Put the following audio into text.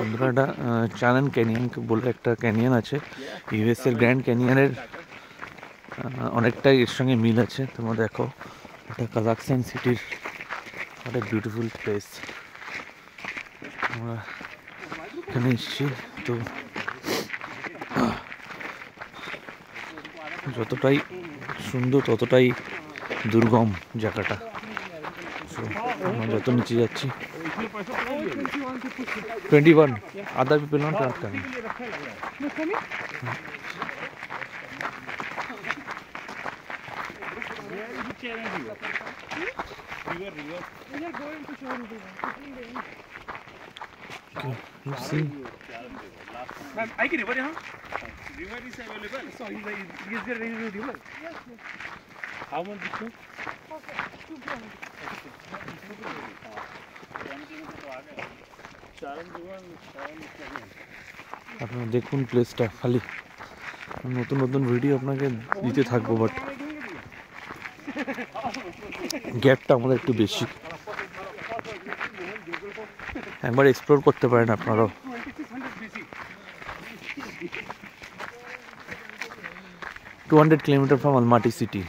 বন্ধুরা একটা channel canyon বলে একটা ক্যানিয়ন আছে, ইউএস এর গ্র্যান্ড ক্যানিয়নের অনেকটাই এর সঙ্গে মিল আছে। তোমরা দেখো, এটা কাজাকস্তান সিটির একটা বিউটিফুল প্লেস। আমরা এখানে এসেছি, তো যতটাই সুন্দর ততটাই দুর্গম জায়গাটা। আমরা যত নিচে যাচ্ছি 21 other people not coming. You see? I can river, huh? River is available. So is there any river? Yes. How much distance? 2 kilometers. আপনারা দেখুন প্লেসটা, খালি নতুন নতুন ভিডিও আপনাকে দিতে থাকবো, বাট গ্যাপটা আমাদের একটু বেশি। একবার এক্সপ্লোর করতে পারেন আপনারাও। 200 কিলোমিটার ফ্রম আলমাটি সিটি।